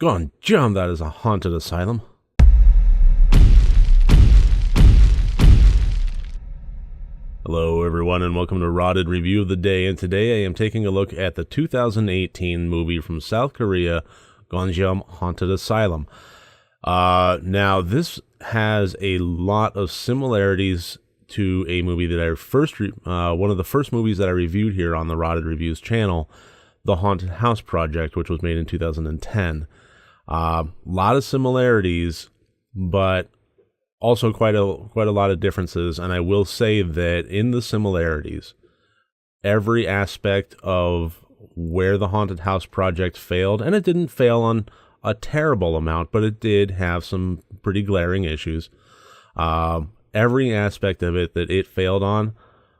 Gonjiam, that is a haunted asylum. Hello everyone and welcome to RotD Review of the Day, and today I am taking a look at the 2018 movie from South Korea, Gonjiam Haunted Asylum. Now this has a lot of similarities to a movie that one of the first movies that I reviewed here on the RotD Reviews channel, The Haunted House Project, which was made in 2010. Lot of similarities, but also quite a lot of differences. And I will say that in the similarities, every aspect of where the Haunted House Project failed, and it didn't fail on a terrible amount, but it did have some pretty glaring issues. Every aspect of it that it failed on,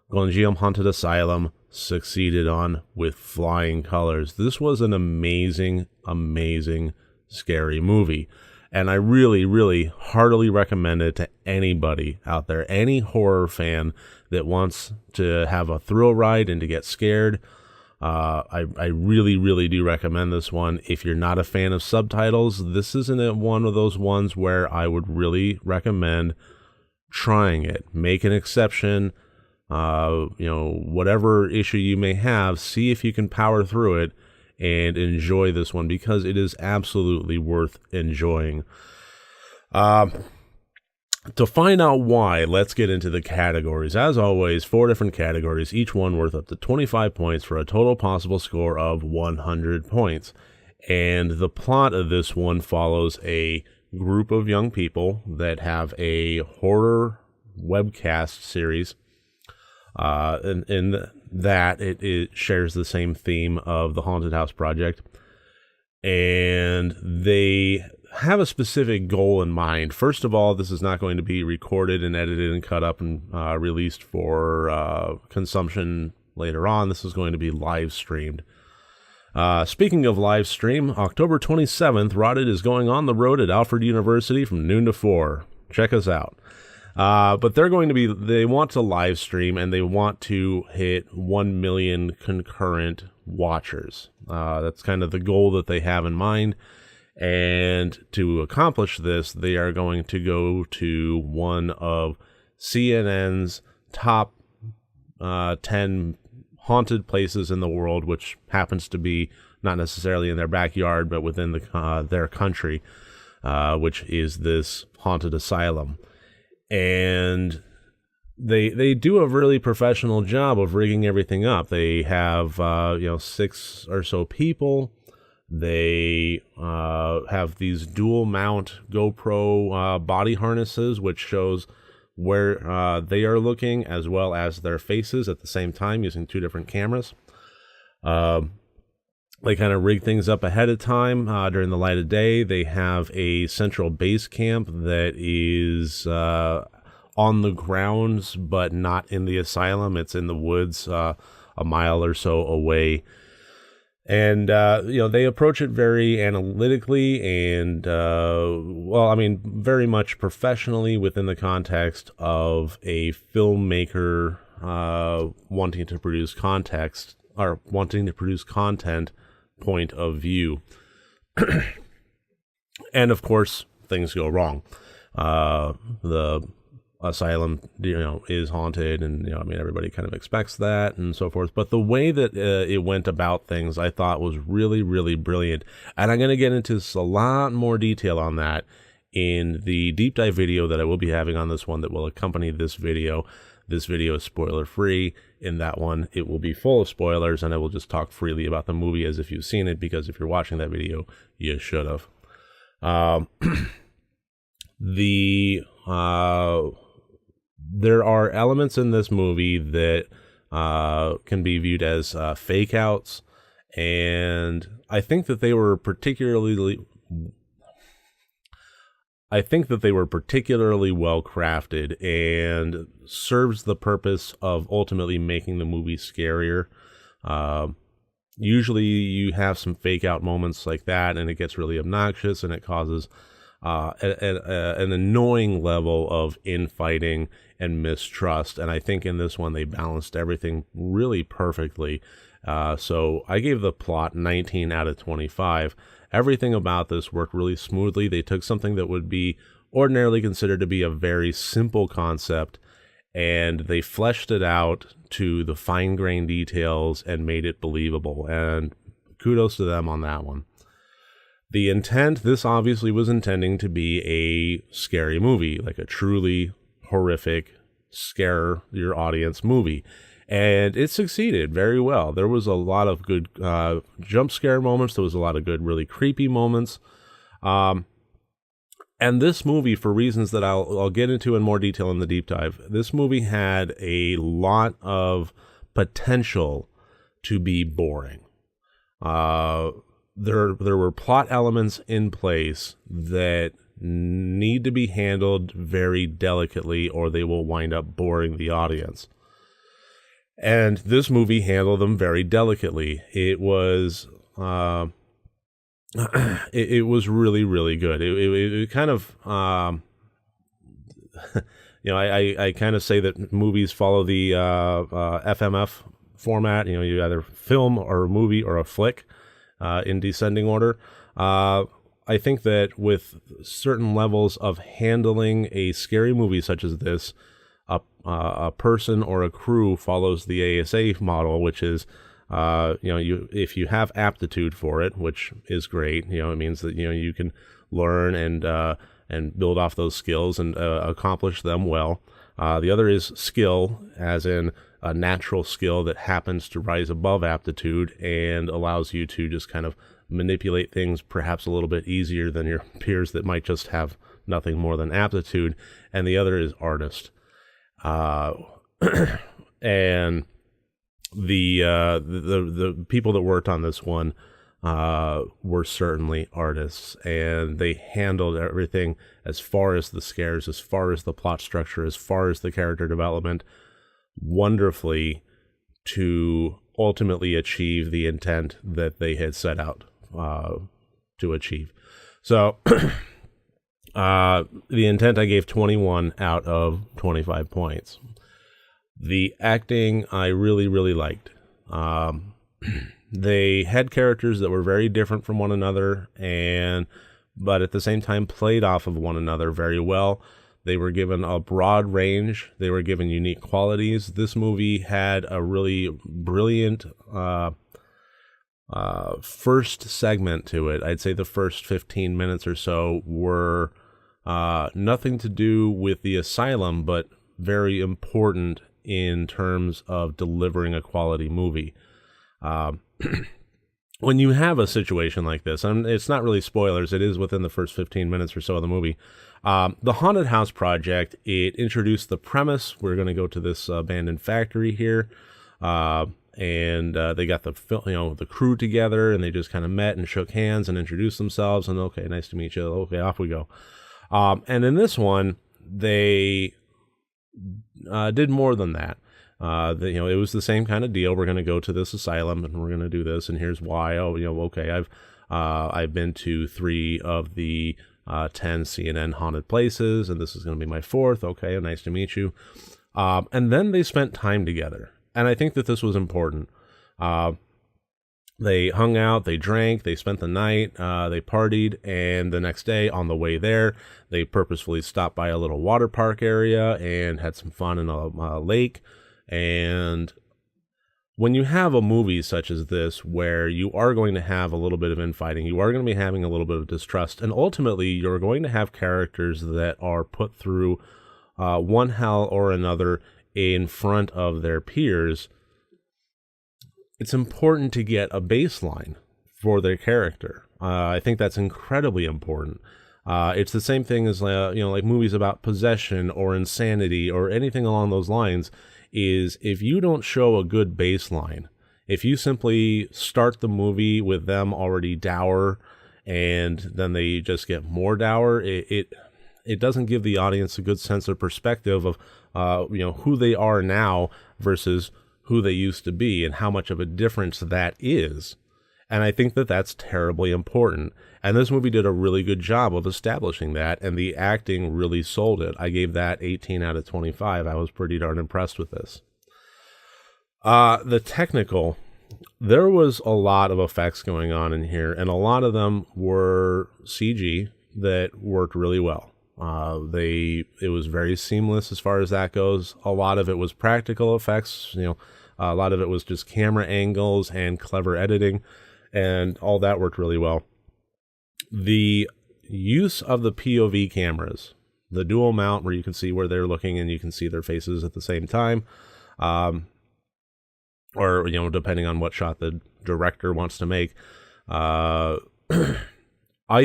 Gonjiam Haunted Asylum succeeded on with flying colors. This was an amazing, amazing, scary movie. And I really, really heartily recommend it to anybody out there, any horror fan that wants to have a thrill ride and to get scared. I really, really do recommend this one. If you're not a fan of subtitles, this isn't one of those ones where I would really recommend trying it. Make an exception. Whatever issue you may have, see if you can power through it and enjoy this one, because it is absolutely worth enjoying. To find out why, let's get into the categories. As always, 4 different categories, each one worth up to 25 points for a total possible score of 100 points. And the plot of this one follows a group of young people that have a horror webcast series. In that it shares the same theme of the Haunted House Project, and they have a specific goal in mind. First of all, this is not going to be recorded and edited and cut up and released for consumption later on. This is going to be live streamed. Speaking of live stream, October 27th, RotD is going on the road at Alfred University from noon to 4. Check us out. But they want to live stream, and they want to hit 1 million concurrent watchers. That's kind of the goal that they have in mind. And to accomplish this, they are going to go to one of CNN's top 10 haunted places in the world, which happens to be not necessarily in their backyard, but within their country, which is this haunted asylum. And they do a really professional job of rigging everything up. They have 6 or so people. They have these dual mount GoPro body harnesses, which shows where they are looking as well as their faces at the same time, using 2 different cameras. They kind of rig things up ahead of time during the light of day. They have a central base camp that is on the grounds, but not in the asylum. It's in the woods a mile or so away. And, they approach it very analytically and, very much professionally within the context of a filmmaker wanting to produce content point of view. And of course, things go wrong. The asylum, is haunted, and everybody kind of expects that and so forth. But the way that it went about things, I thought was really, really brilliant. And I'm going to get into a lot more detail on that in the deep dive video that I will be having on this one that will accompany this video. This video is spoiler free. In that one, it will be full of spoilers, and I will just talk freely about the movie as if you've seen it, because if you're watching that video, you should have. There are elements in this movie that can be viewed as fake outs, and I think that they were particularly well crafted and serves the purpose of ultimately making the movie scarier. Usually you have some fake out moments like that, and it gets really obnoxious, and it causes an annoying level of infighting and mistrust. And I think in this one they balanced everything really perfectly. So I gave the plot 19 out of 25. Everything about this worked really smoothly. They took something that would be ordinarily considered to be a very simple concept, and they fleshed it out to the fine-grained details and made it believable. And kudos to them on that one. The intent, this obviously was intending to be a scary movie, like a truly horrific, scare your audience movie. And it succeeded very well. There was a lot of good jump scare moments. There was a lot of good, really creepy moments. And this movie, for reasons that I'll get into in more detail in the deep dive, this movie had a lot of potential to be boring. There were plot elements in place that need to be handled very delicately, or they will wind up boring the audience. And this movie handled them very delicately. It was it was really, really good. It kind of I kind of say that movies follow the FMF format. You either film or a movie or a flick in descending order. I think that with certain levels of handling a scary movie such as this, a person or a crew follows the ASA model, which is, if you have aptitude for it, which is great, it means that, you can learn and build off those skills and accomplish them well. The other is skill, as in a natural skill that happens to rise above aptitude and allows you to just kind of manipulate things perhaps a little bit easier than your peers that might just have nothing more than aptitude. And the other is artist. And the people that worked on this one were certainly artists, and they handled everything as far as the scares, as far as the plot structure, as far as the character development wonderfully to ultimately achieve the intent that they had set out to achieve. So the intent, I gave 21 out of 25 points. The acting I really, really liked. They had characters that were very different from one another, but at the same time played off of one another very well. They were given a broad range. They were given unique qualities. This movie had a really brilliant first segment to it. I'd say the first 15 minutes or so were nothing to do with the Asylum, but very important in terms of delivering a quality movie. When you have a situation like this, and it's not really spoilers, it is within the first 15 minutes or so of the movie. The Haunted House Project, it introduced the premise. We're going to go to this abandoned factory here. And they got the crew together, and they just kind of met and shook hands and introduced themselves, and okay, nice to meet you. Okay, off we go. And in this one, they did more than that. It was the same kind of deal. We're going to go to this asylum, and we're going to do this, and here's why. Okay, I've been to 3 of the 10 CNN haunted places, and this is going to be my 4th. Okay, nice to meet you. And then they spent time together. And I think that this was important. They hung out, they drank, they spent the night, they partied, and the next day on the way there, they purposefully stopped by a little water park area and had some fun in a lake. And when you have a movie such as this, where you are going to have a little bit of infighting, you are going to be having a little bit of distrust, and ultimately you're going to have characters that are put through one hell or another in front of their peers, it's important to get a baseline for their character. I think that's incredibly important. It's the same thing as like movies about possession or insanity or anything along those lines. Is if you don't show a good baseline, if you simply start the movie with them already dour and then they just get more dour, it doesn't give the audience a good sense of perspective of who they are now versus who they used to be and how much of a difference that is. And I think that that's terribly important. And this movie did a really good job of establishing that, and the acting really sold it. I gave that 18 out of 25. I was pretty darn impressed with this. The technical there was a lot of effects going on in here, and a lot of them were CG that worked really well. It was very seamless as far as that goes. A lot of it was practical effects, a lot of it was just camera angles and clever editing, and all that worked really well. The use of the POV cameras, the dual mount where you can see where they're looking and you can see their faces at the same time, or depending on what shot the director wants to make, I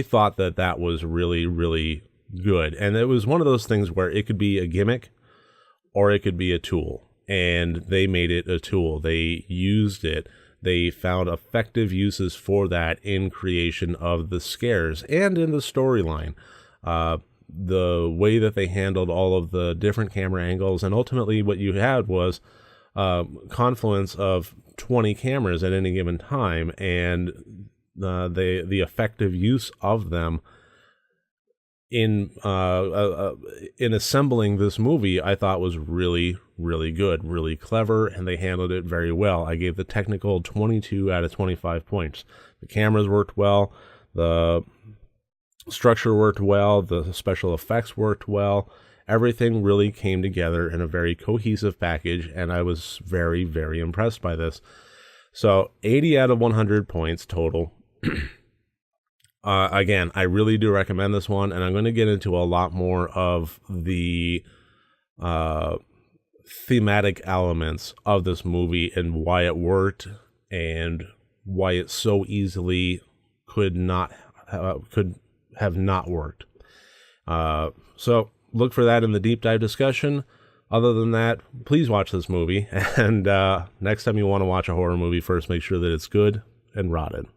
thought that was really, really good. And it was one of those things where it could be a gimmick or it could be a tool, and they made it a tool. They used it. They found effective uses for that in creation of the scares and in the storyline. The way that they handled all of the different camera angles, and ultimately what you had was confluence of 20 cameras at any given time, and the effective use of them in assembling this movie, I thought was really, really good, really clever, and they handled it very well. I gave the technical 22 out of 25 points. The cameras worked well, the structure worked well, the special effects worked well. Everything really came together in a very cohesive package, and I was very, very impressed by this. So 80 out of 100 points total. Again, I really do recommend this one, and I'm going to get into a lot more of the thematic elements of this movie and why it worked and why it so easily could have not worked. So look for that in the deep dive discussion. Other than that, please watch this movie, and next time you want to watch a horror movie, first make sure that it's good and rotted.